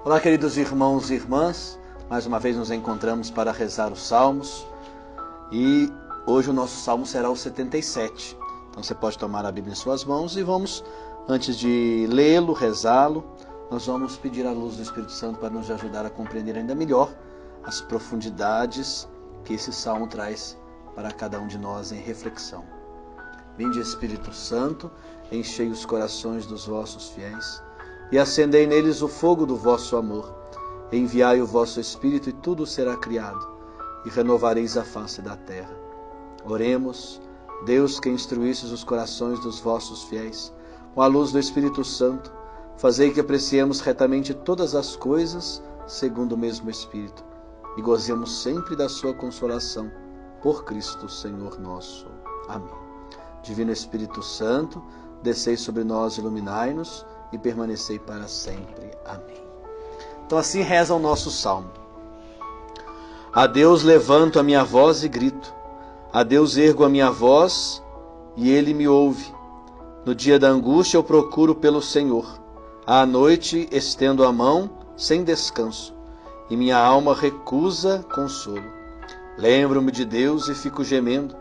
Olá, queridos irmãos e irmãs, mais uma vez nos encontramos para rezar os Salmos e hoje o nosso Salmo será o 77. Então você pode tomar a Bíblia em suas mãos e vamos, antes de lê-lo, rezá-lo, nós vamos pedir a luz do Espírito Santo para nos ajudar a compreender ainda melhor as profundidades que esse Salmo traz para cada um de nós em reflexão. Vinde, Espírito Santo, enchei os corações dos vossos fiéis e acendei neles o fogo do vosso amor. Enviai o vosso Espírito e tudo será criado, e renovareis a face da terra. Oremos, Deus que instruístes os corações dos vossos fiéis, com a luz do Espírito Santo, fazei que apreciemos retamente todas as coisas segundo o mesmo Espírito, e gozemos sempre da sua consolação, por Cristo Senhor nosso. Amém. Divino Espírito Santo, descei sobre nós, iluminai-nos, e permanecei para sempre. Amém. Então assim reza o nosso Salmo. A Deus levanto a minha voz e grito. A Deus ergo a minha voz e Ele me ouve. No dia da angústia eu procuro pelo Senhor. À noite estendo a mão sem descanso e minha alma recusa consolo. Lembro-me de Deus e fico gemendo.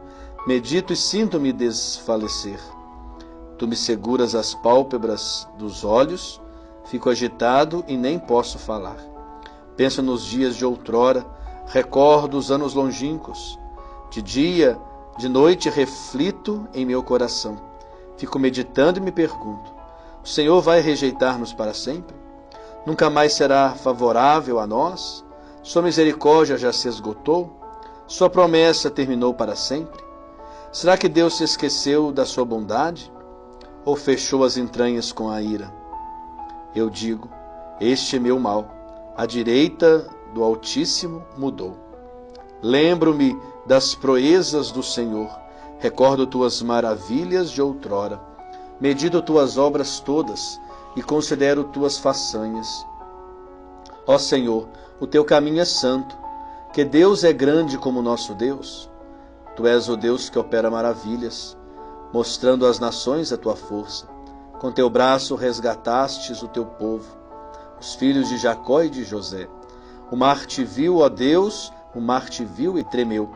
Medito e sinto-me desfalecer. Tu me seguras as pálpebras dos olhos, fico agitado e nem posso falar. Penso nos dias de outrora, recordo os anos longínquos. De dia, de noite reflito em meu coração. Fico meditando e me pergunto: o Senhor vai rejeitar-nos para sempre? Nunca mais será favorável a nós? Sua misericórdia já se esgotou? Sua promessa terminou para sempre? Será que Deus se esqueceu da sua bondade? Ou fechou as entranhas com a ira? Eu digo, este é meu mal. A direita do Altíssimo mudou. Lembro-me das proezas do Senhor. Recordo tuas maravilhas de outrora. Medito tuas obras todas e considero tuas façanhas. Ó Senhor, o teu caminho é santo. Que Deus é grande como nosso Deus. Tu és o Deus que opera maravilhas, mostrando às nações a tua força. Com teu braço resgatastes o teu povo, os filhos de Jacó e de José. O mar te viu, ó Deus, o mar te viu e tremeu,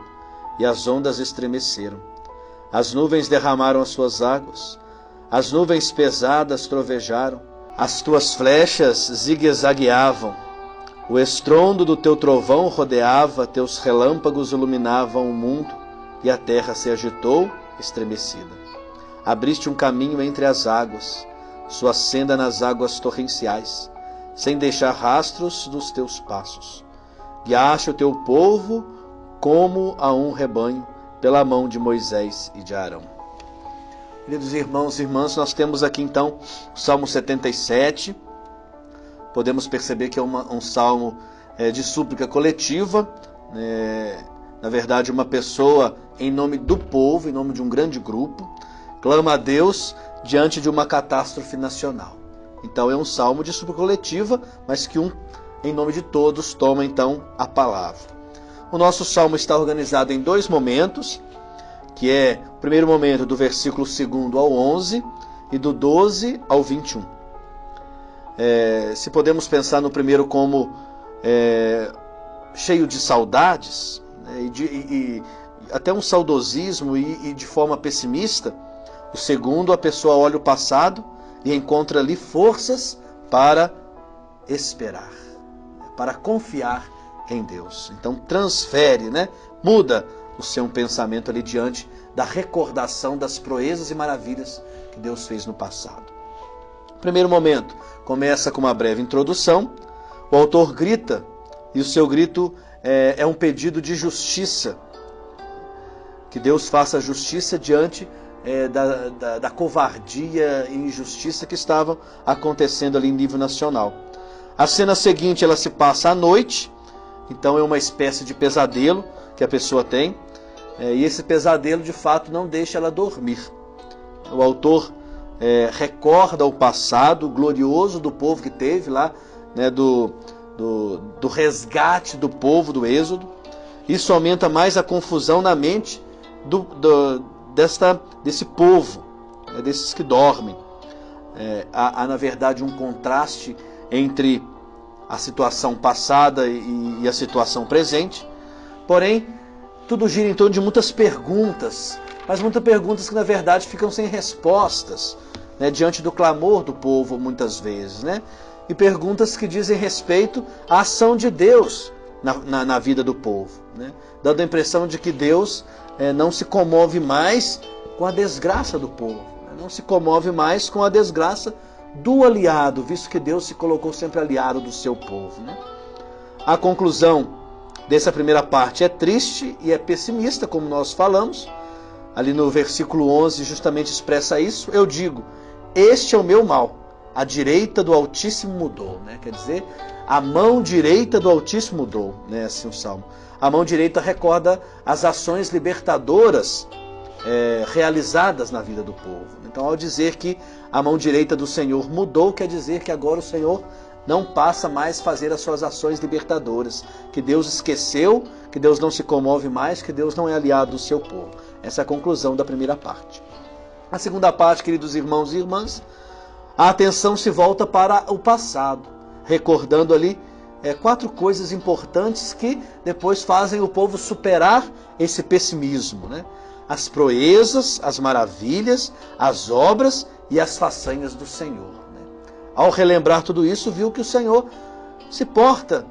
e as ondas estremeceram. As nuvens derramaram as suas águas, as nuvens pesadas trovejaram, as tuas flechas zigue-zagueavam. O estrondo do teu trovão rodeava, teus relâmpagos iluminavam o mundo, e a terra se agitou, estremecida. Abriste um caminho entre as águas, sua senda nas águas torrenciais, sem deixar rastros dos teus passos. Guiaste o teu povo como a um rebanho, pela mão de Moisés e de Arão. Queridos irmãos e irmãs, nós temos aqui então o Salmo 77. Podemos perceber que é um salmo de súplica coletiva. Na verdade, uma pessoa em nome do povo, em nome de um grande grupo, clama a Deus diante de uma catástrofe nacional. Então é um salmo de súplica coletiva, mas que em nome de todos, toma então a palavra. O nosso salmo está organizado em dois momentos, que é o primeiro momento do versículo 2 ao 11 e do 12 ao 21. Se podemos pensar no primeiro como cheio de saudades, e até um saudosismo e de forma pessimista, o segundo, a pessoa olha o passado e encontra ali forças para esperar, para confiar em Deus. Então transfere, muda o seu pensamento ali diante da recordação das proezas e maravilhas que Deus fez no passado. O primeiro momento começa com uma breve introdução. O autor grita, e o seu grito é um pedido de justiça, que Deus faça justiça diante da covardia e injustiça que estavam acontecendo ali em nível nacional. A cena seguinte, ela se passa à noite, então é uma espécie de pesadelo que a pessoa tem, e esse pesadelo de fato não deixa ela dormir. O autor recorda o passado glorioso do povo que teve lá, do resgate do povo do Êxodo. Isso aumenta mais a confusão na mente desse povo, desses que dormem. Há, na verdade, um contraste entre a situação passada e a situação presente. Porém, tudo gira em torno de muitas perguntas, mas muitas perguntas que na verdade ficam sem respostas, né, diante do clamor do povo muitas vezes, né? E perguntas que dizem respeito à ação de Deus na vida do povo, né? Dando a impressão de que Deus não se comove mais com a desgraça do povo, né? Não se comove mais com a desgraça do aliado, visto que Deus se colocou sempre aliado do seu povo, né? A conclusão dessa primeira parte é triste e é pessimista, como nós falamos. Ali no versículo 11 justamente expressa isso. Eu digo, este é o meu mal, a direita do Altíssimo mudou, né? Quer dizer, a mão direita do Altíssimo mudou, né? Assim o Salmo. A mão direita recorda as ações libertadoras realizadas na vida do povo. Então, ao dizer que a mão direita do Senhor mudou, quer dizer que agora o Senhor não passa mais a fazer as suas ações libertadoras, que Deus esqueceu, que Deus não se comove mais, que Deus não é aliado do seu povo. Essa é a conclusão da primeira parte. A segunda parte, queridos irmãos e irmãs, a atenção se volta para o passado, recordando ali 4 coisas importantes que depois fazem o povo superar esse pessimismo, né? As proezas, as maravilhas, as obras e as façanhas do Senhor. Ao relembrar tudo isso, viu que o Senhor se porta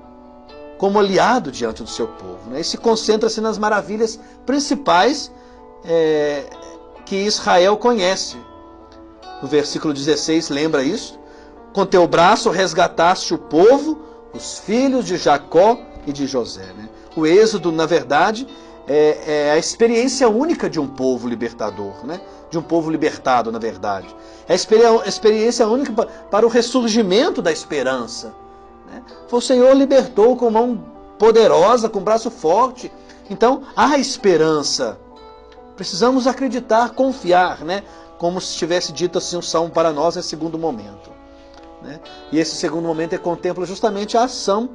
como aliado diante do seu povo, né? E se concentra-se nas maravilhas principais que Israel conhece. No versículo 16, lembra isso? Com teu braço resgataste o povo, os filhos de Jacó e de José, né? O êxodo, na verdade, é a experiência única de um povo libertador, né? De um povo libertado, na verdade. É a experiência única para o ressurgimento da esperança, né? O Senhor libertou com mão poderosa, com braço forte. Então, há esperança. Precisamos acreditar, confiar, né? Como se tivesse dito assim um salmo para nós, é segundo momento, né? E esse segundo momento contempla justamente a ação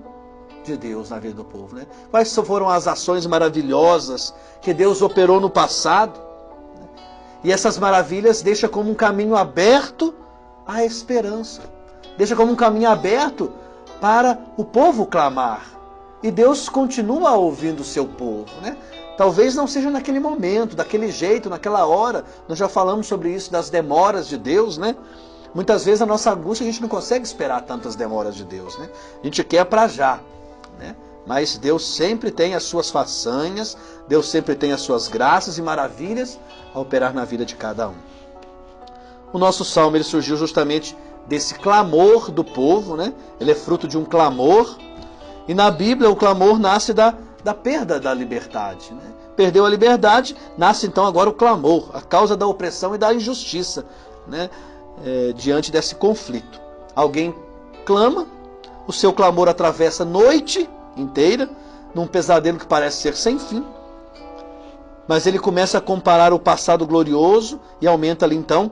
de Deus na vida do povo, né? Quais foram as ações maravilhosas que Deus operou no passado, né? E essas maravilhas deixam como um caminho aberto à esperança, deixa como um caminho aberto para o povo clamar. E Deus continua ouvindo o seu povo, né? Talvez não seja naquele momento, daquele jeito, naquela hora. Nós já falamos sobre isso, das demoras de Deus, né? Muitas vezes a nossa angústia, a gente não consegue esperar tantas demoras de Deus, né? A gente quer para já, né? Mas Deus sempre tem as suas façanhas, Deus sempre tem as suas graças e maravilhas a operar na vida de cada um. O nosso salmo ele surgiu justamente desse clamor do povo, né? Ele é fruto de um clamor. E na Bíblia o clamor nasce da perda da liberdade, né? Perdeu a liberdade, nasce então agora o clamor, a causa da opressão e da injustiça, né? Diante desse conflito. Alguém clama, o seu clamor atravessa a noite inteira, num pesadelo que parece ser sem fim, mas ele começa a comparar o passado glorioso e aumenta ali então,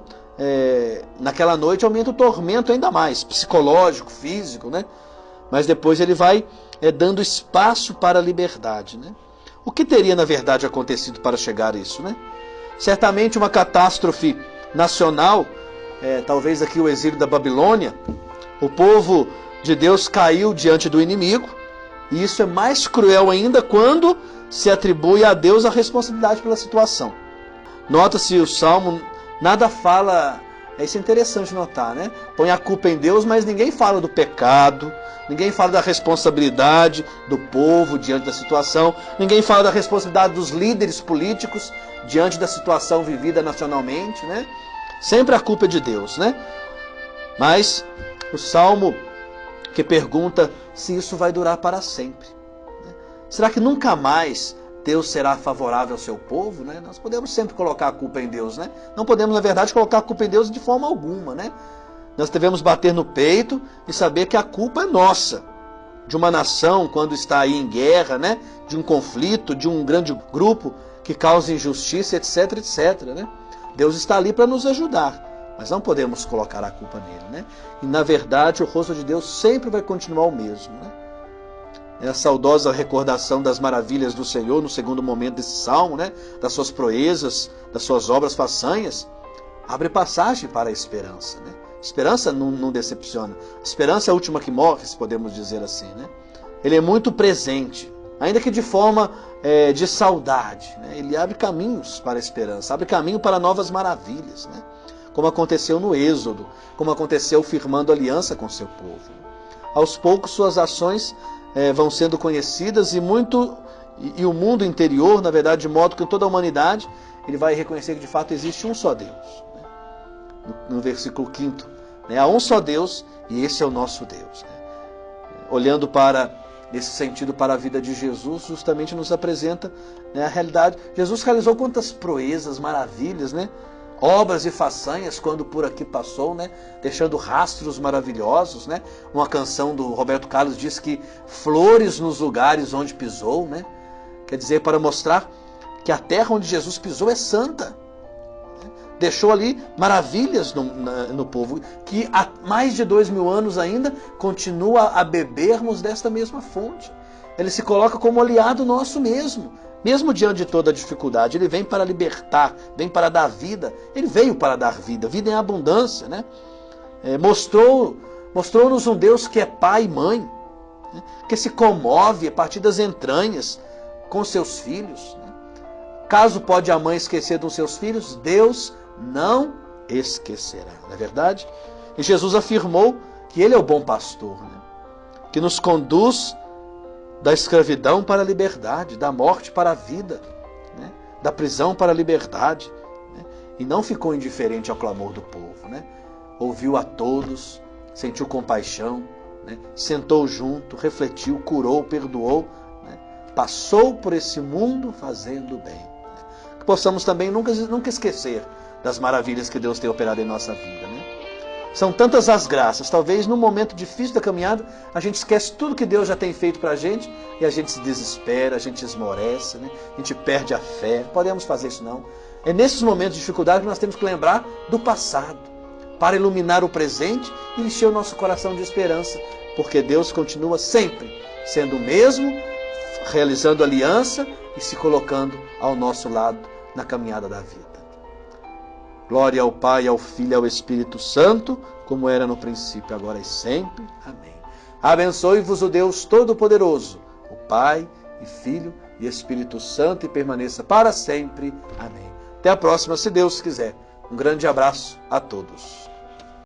naquela noite aumenta o tormento ainda mais, psicológico, físico, né? Mas depois ele vai dando espaço para a liberdade, né? O que teria na verdade acontecido para chegar a isso, né? Certamente uma catástrofe nacional, talvez aqui o exílio da Babilônia. O povo de Deus caiu diante do inimigo, e isso é mais cruel ainda quando se atribui a Deus a responsabilidade pela situação. Nota-se o Salmo, nada fala, isso é interessante notar, né? Põe a culpa em Deus, mas ninguém fala do pecado, ninguém fala da responsabilidade do povo diante da situação, ninguém fala da responsabilidade dos líderes políticos diante da situação vivida nacionalmente, né? Sempre a culpa é de Deus, né? Mas o Salmo que pergunta se isso vai durar para sempre, né? Será que nunca mais Deus será favorável ao seu povo, né? Nós podemos sempre colocar a culpa em Deus, né? Não podemos, na verdade, colocar a culpa em Deus de forma alguma, né? Nós devemos bater no peito e saber que a culpa é nossa, de uma nação quando está aí em guerra, né? De um conflito, de um grande grupo que causa injustiça, etc, etc, né? Deus está ali para nos ajudar, mas não podemos colocar a culpa nele, né? E na verdade o rosto de Deus sempre vai continuar o mesmo, né? É a saudosa recordação das maravilhas do Senhor no segundo momento desse salmo, né? Das suas proezas, das suas obras façanhas, abre passagem para a esperança, né? Esperança não decepciona. A esperança é a última que morre, se podemos dizer assim, né? Ele é muito presente, ainda que de forma de saudade, né? Ele abre caminhos para a esperança, abre caminho para novas maravilhas, né? Como aconteceu no Êxodo, como aconteceu firmando aliança com seu povo. Aos poucos suas ações vão sendo conhecidas e o mundo interior, na verdade, de modo que toda a humanidade ele vai reconhecer que de fato existe um só Deus. Né? No versículo 5, né? Há um só Deus e esse é o nosso Deus. Né? Olhando nesse sentido para a vida de Jesus, justamente nos apresenta, né, a realidade. Jesus realizou quantas proezas, maravilhas, né? Obras e façanhas quando por aqui passou, né? Deixando rastros maravilhosos, né? Uma canção do Roberto Carlos diz que flores nos lugares onde pisou, né? Quer dizer, para mostrar que a terra onde Jesus pisou é santa. Deixou ali maravilhas no povo, que há mais de 2000 anos ainda continua a bebermos desta mesma fonte. Ele se coloca como aliado nosso mesmo diante de toda a dificuldade. Ele vem para libertar, vem para dar vida. Ele veio para dar vida, vida em abundância, né? Mostrou-nos um Deus que é pai e mãe, né? Que se comove a partir das entranhas com seus filhos. Né? Caso pode a mãe esquecer dos seus filhos, Deus não esquecerá, não é verdade? E Jesus afirmou que Ele é o bom pastor, né? Que nos conduz da escravidão para a liberdade, da morte para a vida, né? Da prisão para a liberdade, né? E não ficou indiferente ao clamor do povo, né? Ouviu a todos, sentiu compaixão, né? Sentou junto, refletiu, curou, perdoou, né? Passou por esse mundo fazendo bem, né? Que possamos também nunca esquecer das maravilhas que Deus tem operado em nossa vida, né? São tantas as graças, talvez num momento difícil da caminhada, a gente esquece tudo que Deus já tem feito pra gente e a gente se desespera, a gente esmorece, né? A gente perde a fé. Não podemos fazer isso não. É nesses momentos de dificuldade que nós temos que lembrar do passado, para iluminar o presente e encher o nosso coração de esperança, porque Deus continua sempre sendo o mesmo, realizando aliança e se colocando ao nosso lado na caminhada da vida. Glória ao Pai, ao Filho e ao Espírito Santo, como era no princípio, agora e sempre. Amém. Abençoe-vos o Deus Todo-Poderoso, o Pai, e Filho e Espírito Santo, e permaneça para sempre. Amém. Até a próxima, se Deus quiser. Um grande abraço a todos.